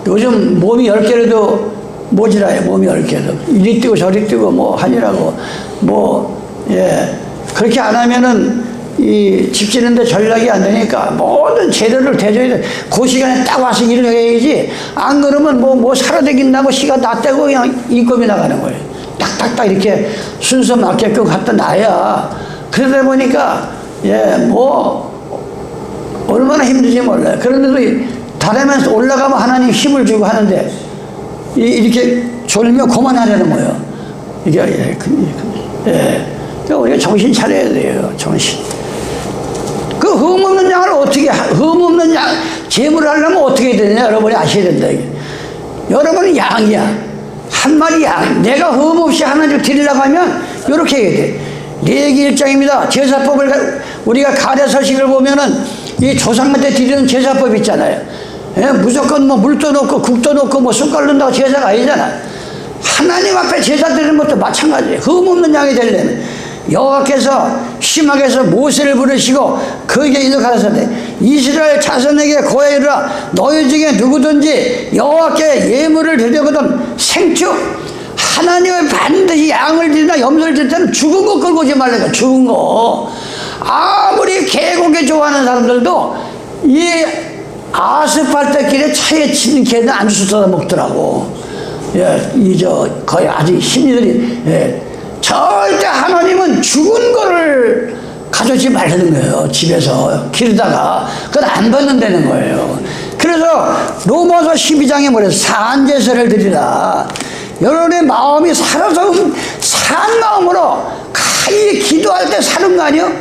요즘 몸이 10개라도 모자라요. 몸이 10개라도 이리 뛰고 저리 뛰고 뭐 하니라고 뭐. 예, 그렇게 안 하면은 이 집 짓는데 전략이 안 되니까 모든 재료를 대줘야 돼. 그 시간에 딱 와서 일을 해야지. 안 그러면 뭐 살아다닌다고 시간 다 떼고 그냥 인건비 나가는 거예요. 딱딱딱 이렇게 순서 맞게끔 갖다 놔야. 그러다 보니까 얼마나 힘든지 몰라요. 그런데도 다리면서 올라가면 하나님 힘을 주고 하는데 이렇게 졸면 그만하려는 거예요. 이게 우리가 정신 차려야 돼요. 정신. 그 흠 없는 양을 어떻게, 흠 없는 양, 제물을 하려면 어떻게 해야 되느냐, 여러분이 아셔야 된다. 이게. 여러분은 양이야. 한 마리 양, 내가 흠없이 하나님 드리려고 하면 이렇게 해야 돼. 레위기 1장입니다. 제사법을 우리가 가랴서식을 보면은 이 조상한테 드리는 제사법 있잖아요. 예? 무조건 뭐 물도 넣고 국도 넣고 뭐 숟갈 넣는다고 제사가 아니잖아. 하나님 앞에 제사 드리는 것도 마찬가지예요. 흠없는 양이 되려면 여호와께서 시막에서 모세를 부르시고 그에게 이렇게 하셨되 이스라엘 자손에게 고하여 이르라 너희 중에 누구든지 여호와께 예물을 드리거든 생축 하나님은 반드시 양을 드리나 염소를 드릴 때는 죽은 거 끌고 오지 말라니까. 죽은 거 아무리 개고기 좋아하는 사람들도 이 아스팔트길에 차에 치는 개는 안주 쏟아 먹더라고. 예, 거의 아주 심리들이, 예. 절대 하나님은 죽은 거를 가져오지 말라는 거예요. 집에서 기르다가. 그건 안 받는다는 거예요. 그래서 로마서 12장에 뭐래요? 산제사를 드리라. 여러분의 마음이 살아서 산 마음으로 가히 기도할 때 사는 거 아니요?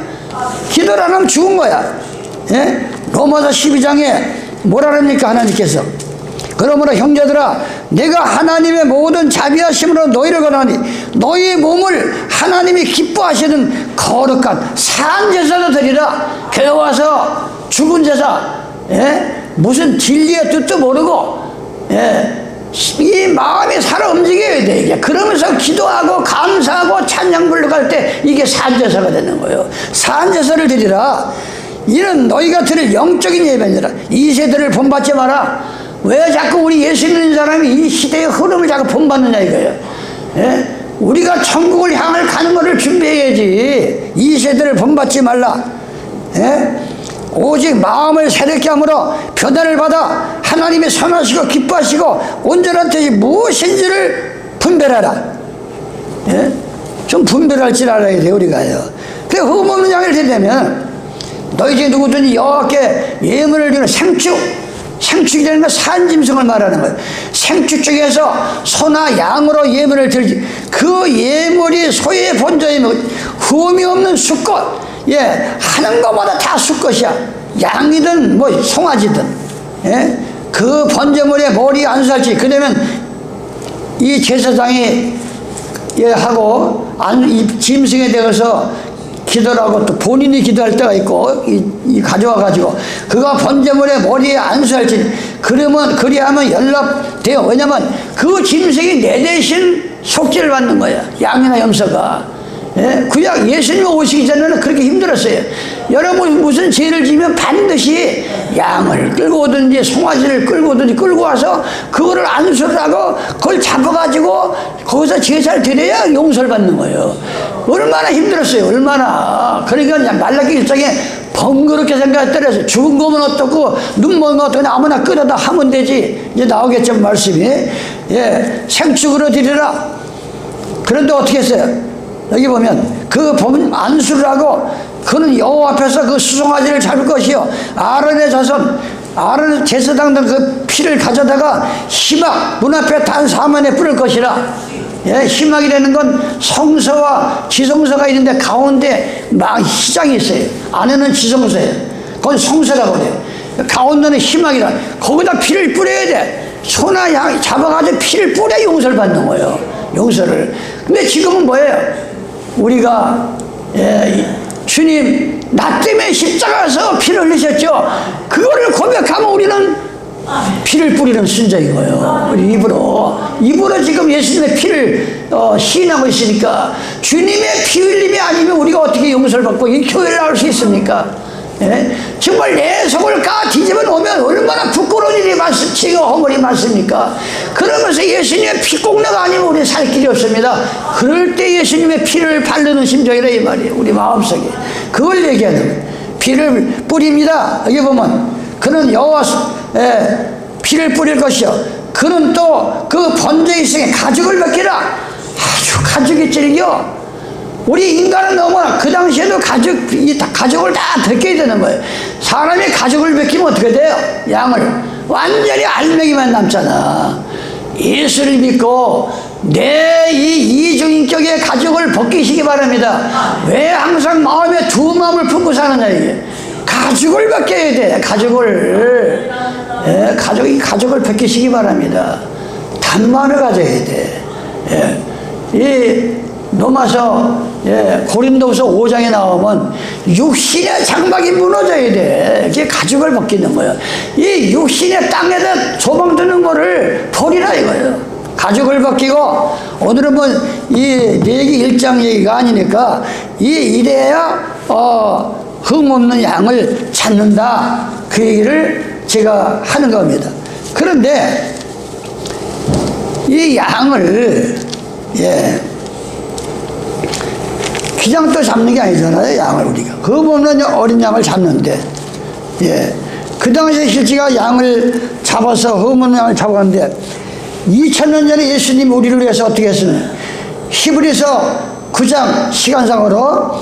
기도를 안 하면 죽은 거야. 예? 로마서 12장에 뭐라 그럽니까? 하나님께서 그러므로 형제들아 내가 하나님의 모든 자비하심으로 너희를 권하니 너희 몸을 하나님이 기뻐하시는 거룩한 산제사로 드리라. 교회 와서 죽은 제사, 예? 무슨 진리의 뜻도 모르고, 예? 이 마음이 살아 움직여야 돼. 이게 그러면서 기도하고 감사하고 찬양 부르갈 때 이게 산제사가 되는 거예요. 산제사를 드리라. 이는 너희가 드릴 영적인 예배니라. 이 세대를 본받지 마라. 왜 자꾸 우리 예수 믿는 사람이 이 시대의 흐름을 자꾸 본받느냐 이거예요. 예? 우리가 천국을 향할 가는 것을 준비해야지. 이 세대를 본받지 말라. 예? 오직 마음을 새롭게 함으로 변화를 받아 하나님의 선하시고 기뻐하시고 온전한 뜻이 무엇인지를 분별하라. 예? 좀 분별할 줄 알아야 돼요 우리가요. 그래 흠없는 양을 드리려면 너희 중에 누구든지 여호와께 예물을 드리는 생축이 되는 건 산짐승을 말하는 거예요. 생축 중에서 소나 양으로 예물을 드리지. 그 예물이 소의 본전이면 흠이 없는 수컷, 예, 하는 것마다 다 수컷이야. 양이든 뭐 송아지든, 예, 그 번제물에 머리 안수할지. 그러면 이 제사장이 예 하고 이 짐승에 대해서 기도를 하고 또 본인이 기도할 때가 있고 이 가져와 가지고 그가 번제물에 머리에 안수할지. 그러면 그리하면 연락돼요. 왜냐면 그 짐승이 내 대신 속죄를 받는 거야. 양이나 염소가. 예? 구약 예수님 오시기 전에는 그렇게 힘들었어요. 여러분 무슨 죄를 지면 반드시 양을 끌고 오든지 송아지를 끌고 오든지 끌고 와서 그거를 안수를 하고 그걸 잡아가지고 거기서 제사를 드려야 용서를 받는 거예요. 얼마나 힘들었어요. 얼마나. 그러니까 말라기 1장에 번거롭게 생각했더래서 죽은 거면 어떻고 눈 먼 거 어떻고 아무나 끌어다 하면 되지. 이제 나오겠죠 말씀이. 예, 생축으로 드리라. 그런데 어떻게 했어요? 여기 보면 그 안수를 하고 그는 여호와 앞에서 그 수송아지를 잡을 것이요 아론의 자손 아론의 제사장들 그 피를 가져다가 희막 문 앞에 단 4만에 뿌릴 것이라. 예, 희막이라는 건 성서와 지성서가 있는데 가운데 막 희장이 있어요. 안에는 지성서예요. 그건 성서라고 그래요. 가운데는 희막이라. 거기다 피를 뿌려야 돼. 소나 양 잡아가지고 피를 뿌려 용서를 받는 거예요. 용서를. 근데 지금은 뭐예요? 우리가 주님 나 때문에 십자가에서 피를 흘리셨죠. 그거를 고백하면 우리는 피를 뿌리는 순자인 거예요. 우리 입으로 지금 예수님의 피를 시인하고 있으니까 지주님의 피 흘림이 아니면 우리가 어떻게 용서를 받고 이 교회를 나올 수 있습니까? 예? 정말 내 속을 까 뒤집어 놓으면 얼마나 부끄러운 일이 많습니까? 허물이 많습니까? 그러면서 예수님의 피공로가 아니면 우리 살 길이 없습니다. 그럴 때 예수님의 피를 바르는 심정이라 이 말이에요. 우리 마음속에 그걸 얘기하는 거예요. 피를 뿌립니다. 여기 보면 그는 여호와 피를 뿌릴 것이요 그는 또 그 번제에 있으니 가죽을 벗기라. 아주 가죽이 질겨. 우리 인간은 너무나 그 당시에도 가죽을 다 벗겨야 되는 거예요. 사람이 가죽을 벗기면 어떻게 돼요? 양을 완전히 알맹이만 남잖아. 예수를 믿고 내 이 이중인격의 가죽을 벗기시기 바랍니다. 왜 항상 마음에 두 마음을 품고 사느냐 이게. 가죽을 벗겨야 돼. 가죽을. 예, 가죽을 벗기시기 바랍니다. 간만을 가져야 돼. 예. 이 로마서 고린도서 5장에 나오면 육신의 장막이 무너져야 돼. 그게 가죽을 벗기는 거예요. 이 육신의 땅에다 조망드는 거를 버리라 이거예요. 가죽을 벗기고, 오늘은 뭐 이 레위기 1장 얘기가 아니니까 이래야 흠없는 양을 찾는다, 그 얘기를 제가 하는 겁니다. 그런데 이 양을 그냥 또 잡는 게 아니잖아요. 양을 우리가 그거 없는 어린 양을 잡는데, 그 당시에 실제가 양을 잡아서 흠없는 양을 잡았는데 2000년 전에 예수님이 우리를 위해서 어떻게 했으면, 히브리서 9장 시간상으로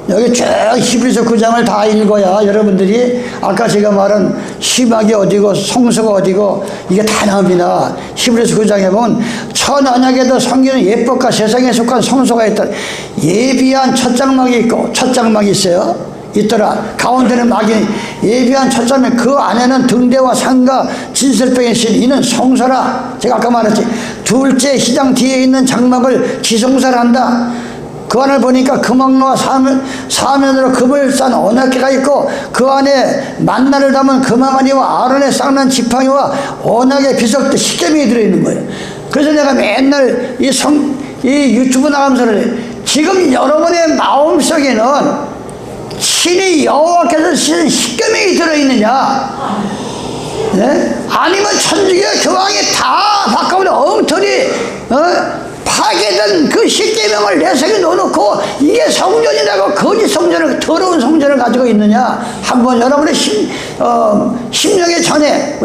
여기 쭉 히브리서 9장을 다 읽어야 여러분들이 아까 제가 말한 시막이 어디고 성소가 어디고 이게 다 나옵니다. 히브리서 9장에 보면 첫 언약에도 성경은 예법과 세상에 속한 성소가 있다. 예비한 첫 장막이 있고, 첫 장막이 있어요. 있더라. 가운데는 막이 예비한 첫 장막, 그 안에는 등대와 상과 진설병이 있으니 이는 성소라. 제가 아까 말했지. 둘째 시장 뒤에 있는 장막을 지성소라 한다. 그 안을 보니까 금왕로와 사면으로 금을 싼 언약궤가 있고, 그 안에 만나를 담은 금왕아니와 아론의 쌍난 지팡이와 언약의 비석도 십계명이 들어있는 거예요. 그래서 내가 맨날 이 유튜브 나가면서 지금 여러분의 마음속에는 신이 여호와께서 쓰신 십계명이 들어있느냐? 아니면 천주교 교황이 다 바꿔버린 엉터리 파괴된 그 십계명을 내 속에 넣어놓고 이게 성전이라고 거짓 성전을, 더러운 성전을 가지고 있느냐? 한번 여러분의 심령의 전에,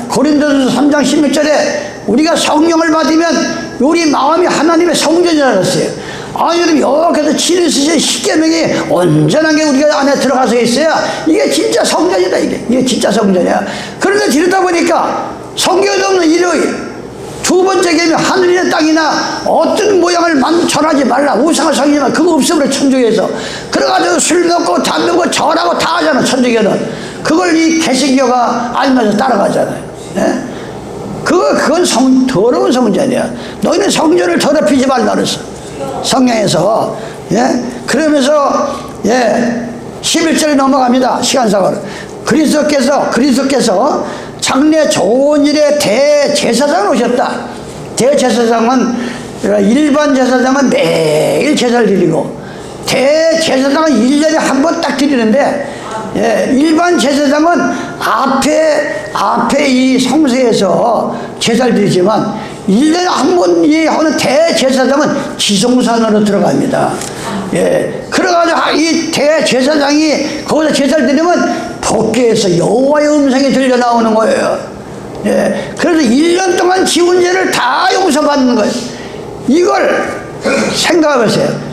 고린도서 3장 16절에 우리가 성령을 받으면 우리 마음이 하나님의 성전이라고 했어요. 여러분, 여호와께서 친히 쓰신 십계명이 온전한 게 우리가 안에 들어가서 있어야 이게 진짜 성전이다. 이게 진짜 성전이야. 그런데 지르다 보니까 성경에도 없는 일요일 두 번째 계명, 하늘이나 땅이나 어떤 모양을 절하지 말라. 우상을 섬기지만 그거 없어버려, 천주교에서. 그래가지고 술 먹고 담배 먹고 절하고 다 하잖아, 천주교는. 그걸 이 개신교가 알면서 따라가잖아요. 그건 더러운 성전이야. 너희는 성전을 더럽히지 말라 그랬어, 성경에서. 그러면서 11절에 넘어갑니다. 시간상으로. 그리스도께서 장래 좋은 일에 대제사장을 오셨다. 대제사장은, 일반 제사장은 매일 제사를 드리고, 대제사장은 1년에 한 번 딱 드리는데, 일반 제사장은 앞에 이 성소에서 제사를 드리지만 1년에 한 번 하는 대제사장은 지성산으로 들어갑니다. 그래가지고 이 대제사장이 거기서 제사를 드리면 법궤에서 여호와의 음성이 들려 나오는 거예요. 그래서 1년 동안 지은 죄를 다 용서받는 거예요. 이걸 생각해보세요.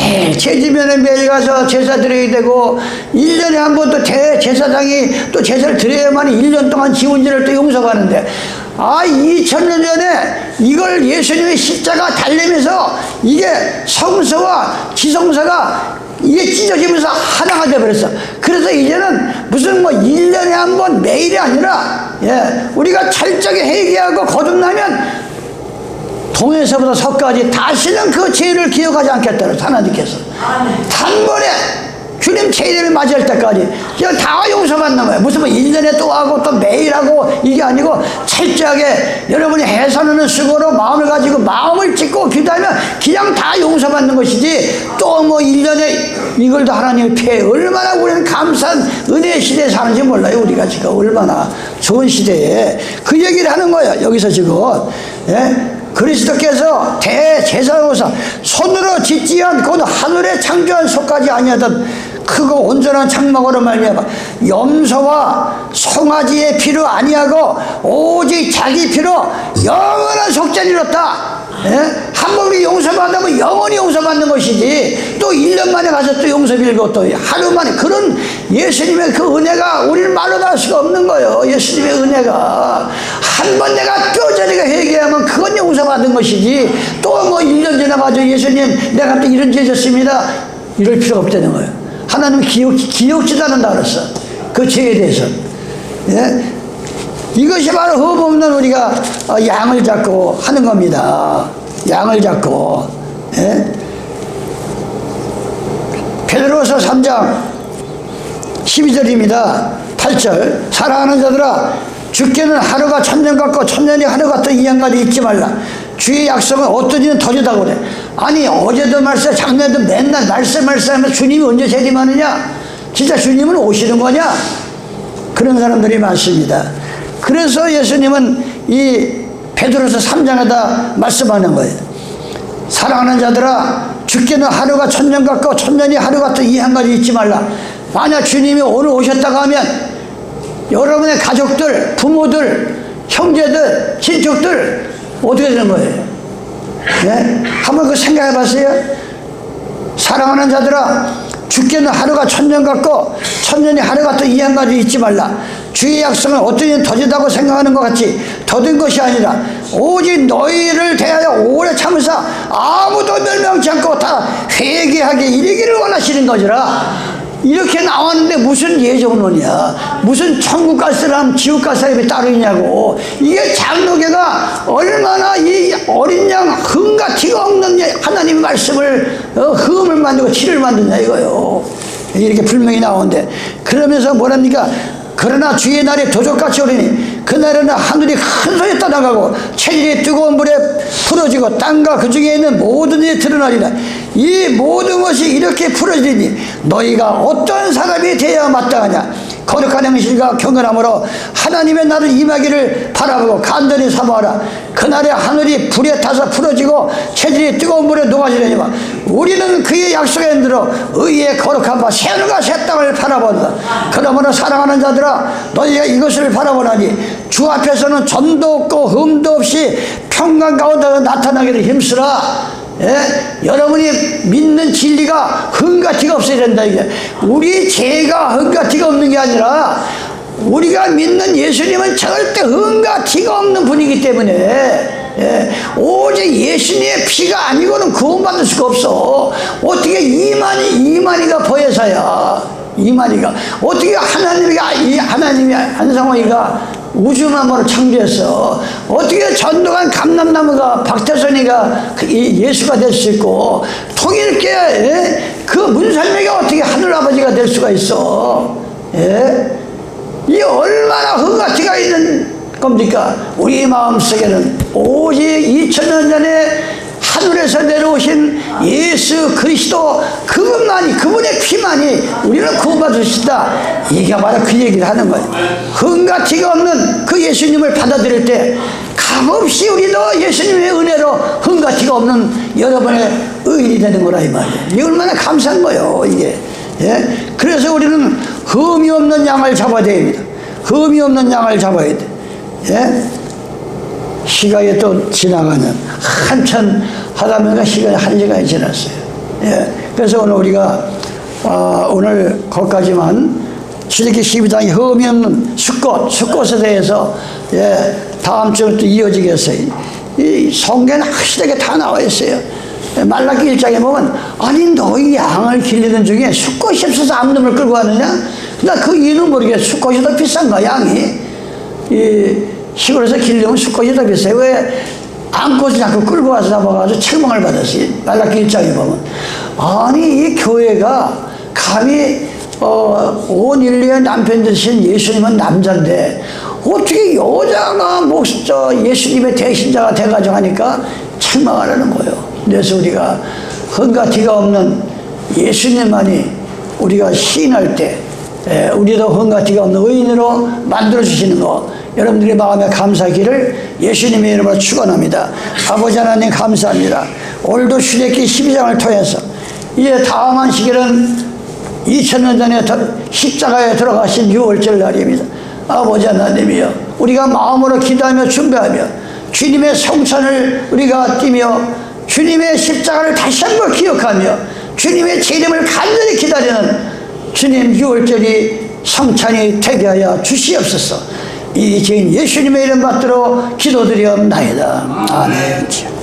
매일 제지면에 매일 가서 제사 드려야 되고, 1년에 한 번 또 대제사장이 또 제사를 드려야만 1년 동안 지은 죄를 또 용서받는데, 2000년 전에 이걸 예수님의 십자가 달리면서 이게 성서와 지성서가 이게 찢어지면서 하나가 되어버렸어. 그래서 이제는 무슨 1년에 한 번 매일이 아니라, 우리가 철저하게 회개하고 거듭나면 동에서부터 서까지 다시는 그 죄를 기억하지 않겠다, 하나님께서. 단번에 주님 제일을 맞이할 때까지 그냥 다 용서받는 거예요. 무슨 1년에 또 하고 또 매일 하고 이게 아니고 철저하게 여러분이 해서는 수고로 마음을 가지고 마음을 찢고 기도하면 그냥 다 용서받는 것이지, 또 1년에 이걸 다 하나님의 피해. 얼마나 우리는 감사한 은혜의 시대에 사는지 몰라요. 우리가 지금 얼마나 좋은 시대에 그 얘기를 하는 거예요. 여기서 지금 그리스도께서 대제사장으로서 손으로 짓지 않고 하늘에 창조한 속까지 아니하던 크고 온전한 장막으로 말미암아 염소와 송아지의 피로 아니하고 오직 자기 피로 영원한 속죄를 이뤘다. 한 번 우리 용서받으면 영원히 용서받는 것이지, 또 1년 만에 가서 또 용서 빌고 또 하루 만에, 그런 예수님의 그 은혜가 우리를 말로 다 할 수가 없는 거예요. 예수님의 은혜가 한 번 내가 뼈저리게 회개하면 그건 용서받은 것이지, 또 1년 지나가지고 예수님 내가 또 이런 죄 졌습니다 이럴 필요가 없다는 거예요. 하나님은 기억지도 않는다 그랬어, 그 죄에 대해서. 이것이 바로 흠 없는 우리가 양을 잡고 하는 겁니다. 양을 잡고. 예? 베드로서 3장 12절입니다. 8절. 사랑하는 자들아, 죽게는 하루가 천년 같고 천년이 하루 같은 이 양가를 잊지 말라. 주의 약속은 어떤 이는 더디다고 그래. 아니, 어제도 말씀, 작년도 맨날 말씀하면 주님이 언제 재림하느냐? 진짜 주님은 오시는 거냐? 그런 사람들이 많습니다. 그래서 예수님은 이 베드로서 3장에다 말씀하는 거예요. 사랑하는 자들아, 죽게는 하루가 천년 같고 천년이 하루 같은 이 한 가지 잊지 말라. 만약 주님이 오늘 오셨다고 하면 여러분의 가족들, 부모들, 형제들, 친척들 어떻게 되는 거예요? 네? 한번 그 생각해 봤어요? 사랑하는 자들아, 죽게는 하루가 천년 같고 천년이 하루 같은 이 한 가지 잊지 말라. 주의 약속은 어떤 이는 더디다고 생각하는 것 같이 더딘 것이 아니라 오직 너희를 대하여 오래 참으사 아무도 멸망치 않고 다 회개하게 이르기를 원하시는 거지라. 이렇게 나왔는데 무슨 예정론이야? 무슨 천국 갈 사람, 지옥 갈 사람이 따로 있냐고. 이게 장로교가 얼마나 이 어린 양 흠과 티가 없는 하나님 말씀을 흠을 만들고 티를 만드냐 이거요. 이렇게 분명히 나오는데, 그러면서 뭐랍니까? 그러나 주의 날이 도적같이 오리니 그날에는 하늘이 큰 소리에 떠나가고 체질이 뜨거운 불에 풀어지고 땅과 그 중에 있는 모든 일이 드러나리라. 이 모든 것이 이렇게 풀어지니 너희가 어떤 사람이 되어야 마땅하냐? 거룩한 행실과 경건함으로 하나님의 날을 임하기를 바라보고 간절히 사모하라. 그날에 하늘이 불에 타서 풀어지고 체질이 뜨거운 물에 녹아지려니와 우리는 그의 약속에 흔들어 의의 거룩한 바 새하늘과 새 땅을 바라본다. 그러므로 사랑하는 자들아, 너희가 이것을 바라보나니 주 앞에서는 점도 없고 흠도 없이 평강 가운데 나타나기를 힘쓰라. 예? 여러분이 믿는 진리가 흠과 티가 없어야 된다. 이게 우리 죄가 흠과 티가 없는 게 아니라 우리가 믿는 예수님은 절대 흠과 티가 없는 분이기 때문에, 예, 오직 예수님의 피가 아니고는 구원받을 수가 없어. 어떻게 이만희가 보혜사야? 이만희가 어떻게 하나님이 한상호이가 우주만으로 창조했어? 어떻게 전도관 감람나무가 박태선이가 예수가 될 수 있고 통일교회, 예? 그 문살매가 어떻게 하늘아버지가 될 수가 있어? 예? 이 얼마나 흠과 티가 있는 겁니까? 우리 마음속에는 오직 2000년 전에 하늘에서 내려오신 예수 그리스도 그분만이, 그분의 피만이 우리를 구원받을 수 있다. 이게 바로 그 얘기를 하는 거예요. 흠과 티가 없는 그 예수님을 받아들일 때 값없이 우리도 예수님의 은혜로 흠과 티가 없는 여러분의 의인이 되는 거라 이 말이에요. 이게 얼마나 감사한 거예요 이게. 예? 그래서 우리는 흠이 없는 양을 잡아야 됩니다. 흠이 없는 양을 잡아야 돼. 예? 시간이 또 지나가는, 한참 하다 보니까 시간이 1시간이 지났어요. 예. 그래서 오늘 우리가 오늘 거기까지만 출애굽기 12장의 흠이 없는 수꽃에 대해서, 예, 다음 주에 또 이어지겠어요. 이 성경에 확실하게 다 나와 있어요. 말라기 1장에 보면 아니 너희 양을 길리는 중에 수꽃이 없어서 암놈을 끌고 가느냐? 나 그 이유는 모르겠어. 수꽃이 더 비싼가 양이? 이 시골에서 길려면 수컷이 더 비싸요. 왜 암꽃을 자꾸 끌고 와서 잡아가지고 책망을 받았어요. 말라기 1장에 보면. 아니 이 교회가 감히 온 인류의 남편 되신 예수님은 남자인데 어떻게 여자가 예수님의 대신자가 돼가지고 하니까 책망을 하는 거예요. 그래서 우리가 흠과 티가 없는 예수님만이 우리가 시인할 때, 우리도 흠과 티가 없는 의인으로 만들어주시는 거 여러분들의 마음에 감사하기를 예수님의 이름으로 축원합니다. 아버지 하나님 감사합니다. 오늘도 출애굽기 12장을 통해서 이제 다음 안식일은 2000년 전에 십자가에 들어가신 6월절 날입니다. 아버지 하나님이여, 우리가 마음으로 기도하며 준비하며 주님의 성찬을 우리가 띠며 주님의 십자가를 다시 한번 기억하며 주님의 재림을 간절히 기다리는 주님 6월절이 성찬이 되게 하여 주시옵소서. 이 죄인 예수님의 이름 받들어 기도드리옵나이다. 아멘.